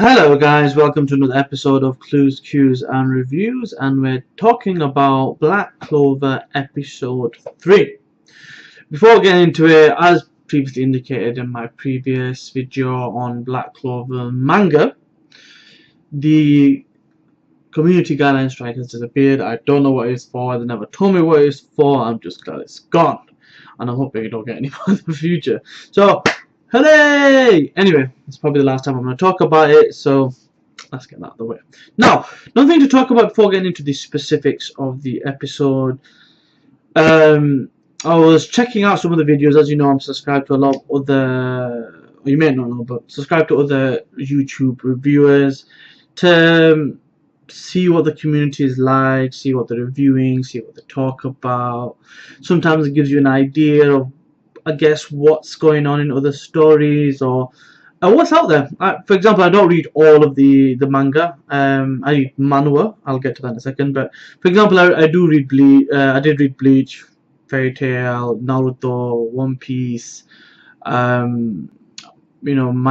Hello guys, welcome to another episode of Clues, Cues and Reviews, and we're talking about Black Clover episode 3. Before getting into it, as previously indicated in my previous video on Black Clover manga, the community guideline strike has disappeared. I don't know what it's for, they never told me what it's for, I'm just glad it's gone. And I'm hoping I don't get any more in the future. So, hooray! Anyway, it's probably the last time I'm going to talk about it, so let's get that out of the way. Now, nothing to talk about before getting into the specifics of the episode. I was checking out some of the videos. As you know, I'm subscribed to a lot of other, you may not know, but subscribed to other YouTube reviewers to see what the community is like, see what they're reviewing, see what they talk about. Sometimes it gives you an idea of, I guess, what's going on in other stories or what's out there. For example, I don't read all of the manga. I read manhwa. I'll get to that in a second. But for example, I do read Bleach. I did read Bleach, Fairy Tail, Naruto, One Piece. My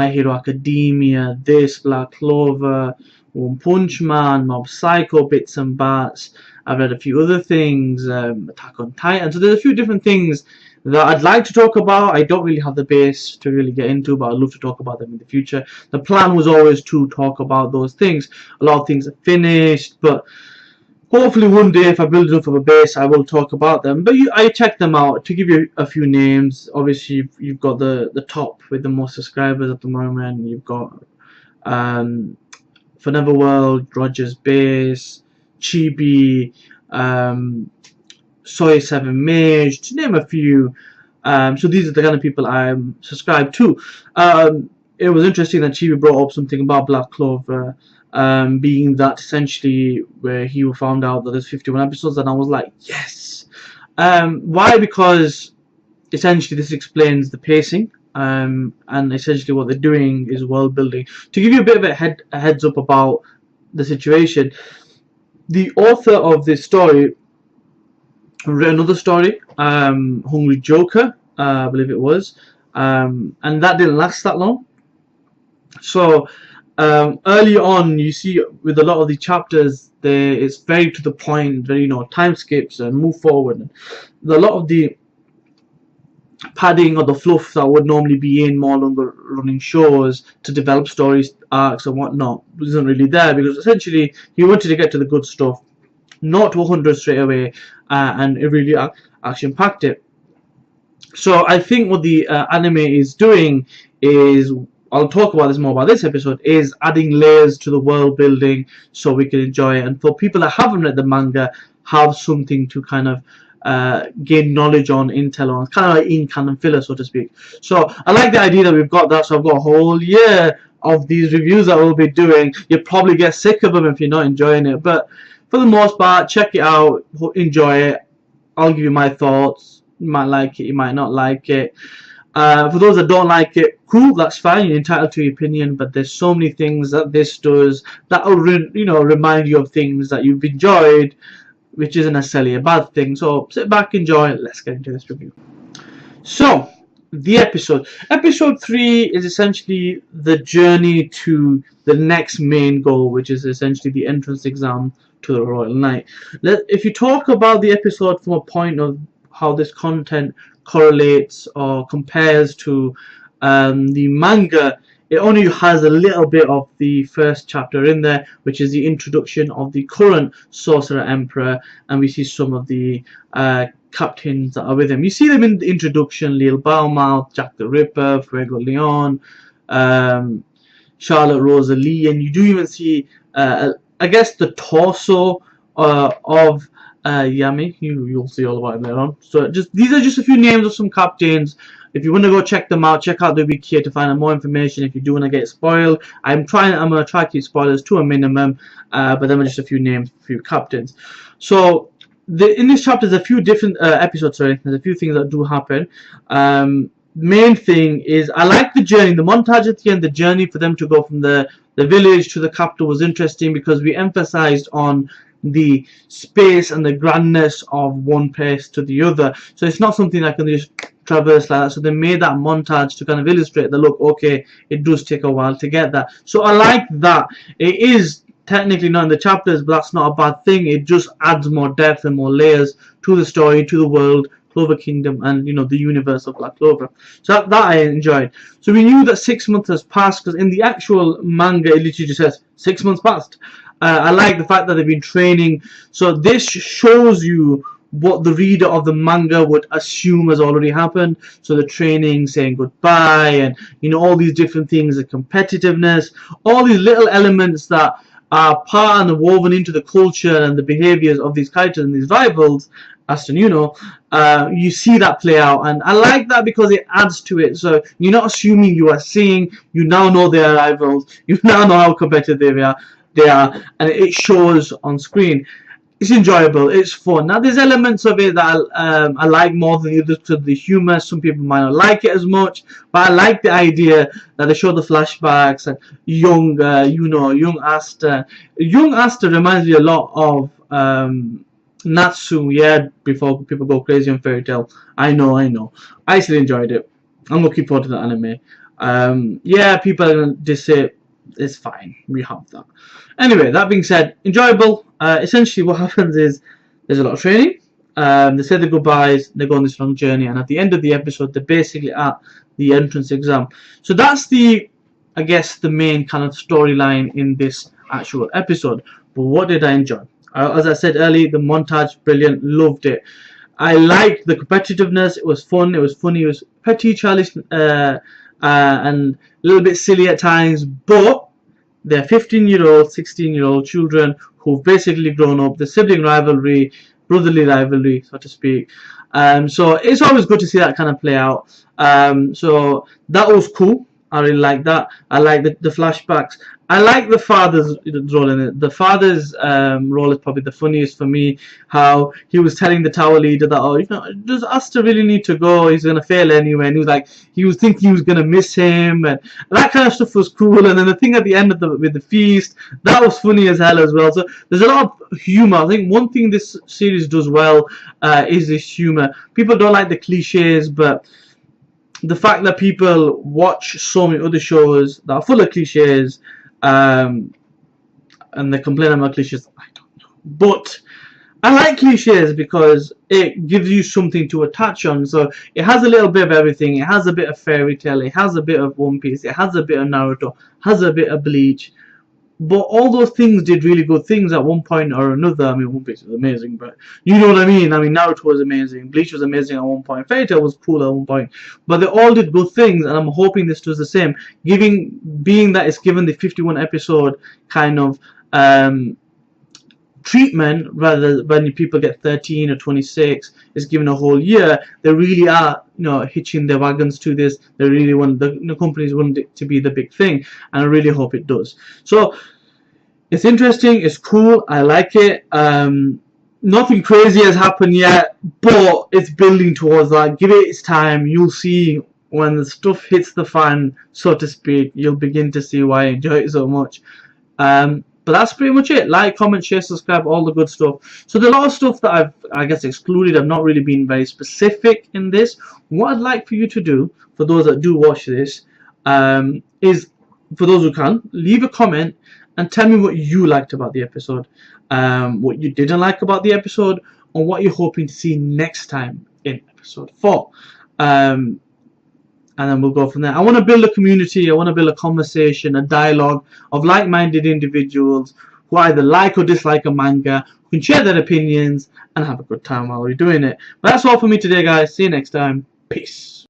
Hero Academia, this, Black Clover, One Punch Man, Mob Psycho, Bits and Bats. I've read a few other things, Attack on Titan. So there's a few different things that I'd like to talk about. I don't really have the base to really get into, but I'd love to talk about them in the future. The plan was always to talk about those things. A lot of things are finished, but hopefully one day, if I build enough of a base, I will talk about them. But I checked them out. To give you a few names, obviously you've got the top with the most subscribers at the moment. You've got Forever World, Roger's Base, Chibi, Soy 7 Mage, to name a few. So these are the kind of people I'm subscribed to. It was interesting that Chibi brought up something about Black Clover, being that essentially where he found out that there's 51 episodes, and I was like, yes. Why? Because essentially this explains the pacing, and essentially what they're doing is world building. To give you a bit of a heads up about the situation, the author of this story wrote another story, Hungry Joker, I believe it was, and that didn't last that long. So early on, you see with a lot of the chapters, it's very to the point, very time skips and move forward. And a lot of the padding or the fluff that would normally be in more longer running shows to develop stories, arcs and whatnot wasn't really there, because essentially he wanted to get to the good stuff, not to 100 straight away, and it really action packed it. So I think what the anime is doing is, I'll talk about this more about this episode, is adding layers to the world building so we can enjoy it, and for people that haven't read the manga, have something to kind of gain knowledge on, intel on. It's kind of like in-canon filler, so to speak. So I like the idea that we've got that. So I've got a whole year of these reviews that we'll be doing. You'll probably get sick of them if you're not enjoying it, but for the most part, check it out, enjoy it. I'll give you my thoughts. You might like it, you might not like it. For those that don't like it, cool, that's fine. You're entitled to your opinion, but there's so many things that this does that will, remind you of things that you've enjoyed, which isn't necessarily a bad thing. So sit back, enjoy. Let's get into this review. So, the episode 3 is essentially the journey to the next main goal, which is essentially the entrance exam to the Royal Knight. If you talk about the episode from a point of how this content correlates or compares to the manga, it only has a little bit of the first chapter in there, which is the introduction of the current Sorcerer Emperor, and we see some of the captains that are with him. You see them in the introduction: Lil Bournemouth, Jack the Ripper, Fuego Leon, Charlotte Rosalie, and you do even see, I guess, the torso of Yami. You'll see all about him later on. So these are just a few names of some captains. If you want to go check them out, check out the wiki here to find out more information. If you do want to get spoiled, I'm going to try to keep spoilers to a minimum, but then just a few names, a few captains. So in this chapter, there's a few different episodes. Sorry, there's a few things that do happen. Main thing is, I like the journey, the montage at the end. The journey for them to go from the village to the capital was interesting, because we emphasized on the space and the grandness of one place to the other. So it's not something I can just traverse like that. So they made that montage to kind of illustrate the look. Okay, it does take a while to get that. So I like that. It is technically not in the chapters, but that's not a bad thing. It just adds more depth and more layers to the story, to the world, Clover Kingdom, and the universe of Black Clover. So that I enjoyed. So we knew that 6 months has passed, because in the actual manga it literally just says 6 months passed. I like the fact that they've been training. So this shows you what the reader of the manga would assume has already happened. So the training, saying goodbye, and all these different things, the competitiveness, all these little elements that are part and woven into the culture and the behaviors of these characters and these rivals, Aston, you see that play out, and I like that because it adds to it. So you're not assuming, you are seeing, you now know they are rivals, you now know how competitive they are, and it shows on screen. It's enjoyable, it's fun. Now there's elements of it that I like more than the others, because of the humor. Some people might not like it as much, but I like the idea that they show the flashbacks and young Asta. Young Asta reminds me a lot of Natsu, yeah, before people go crazy on Fairy Tail. I know. I still enjoyed it. I'm looking forward to the anime. Yeah, people are gonna diss it. It's fine. We have that. Anyway, that being said, enjoyable. Essentially, what happens is there's a lot of training. They say their goodbyes. They go on this long journey, and at the end of the episode, they're basically at the entrance exam. So that's I guess, the main kind of storyline in this actual episode. But what did I enjoy? As I said earlier, the montage, brilliant. Loved it. I liked the competitiveness. It was fun. It was funny. It was petty, childish, and a little bit silly at times, but they're 15-year-old, 16-year-old children who've basically grown up. The sibling rivalry, brotherly rivalry, so to speak. So it's always good to see that kind of play out. So that was cool. I really like that. I like the flashbacks. I like the father's role in it. The father's role is probably the funniest for me. How he was telling the tower leader that, does Asta really need to go? He's gonna fail anyway. And he was thinking he was gonna miss him, and that kind of stuff was cool. And then the thing at the end with the feast, that was funny as hell as well. So there's a lot of humor. I think one thing this series does well is this humor. People don't like the cliches, but the fact that people watch so many other shows that are full of cliches, and they complain about cliches, I don't know. But I like cliches because it gives you something to attach on. So it has a little bit of everything. It has a bit of Fairy Tail. It has a bit of One Piece. It has a bit of Naruto. Has a bit of Bleach. But all those things did really good things at one point or another. I mean, One Piece was amazing, but you know what I mean. I mean, Naruto was amazing. Bleach was amazing at one point. Fairy Tail was cool at one point. But they all did good things, and I'm hoping this does the same. Being that it's given the 51 episode kind of treatment, rather when people get 13 or 26, it's given a whole year. They really are, hitching their wagons to this. They really want the companies want it to be the big thing, and I really hope it does. So it's interesting. It's cool. I like it. Nothing crazy has happened yet, but it's building towards that. Give it its time. You'll see when the stuff hits the fan, so to speak. You'll begin to see why I enjoy it so much. But that's pretty much it. Like, comment, share, subscribe, all the good stuff. So there's a lot of stuff that I guess, excluded. I've not really been very specific in this. What I'd like for you to do, for those that do watch this, is, for those who can, leave a comment and tell me what you liked about the episode, what you didn't like about the episode, and what you're hoping to see next time in episode 4. And then we'll go from there. I want to build a community. I want to build a conversation, a dialogue of like-minded individuals who either like or dislike a manga, who can share their opinions and have a good time while we're doing it. But that's all for me today, guys. See you next time. Peace.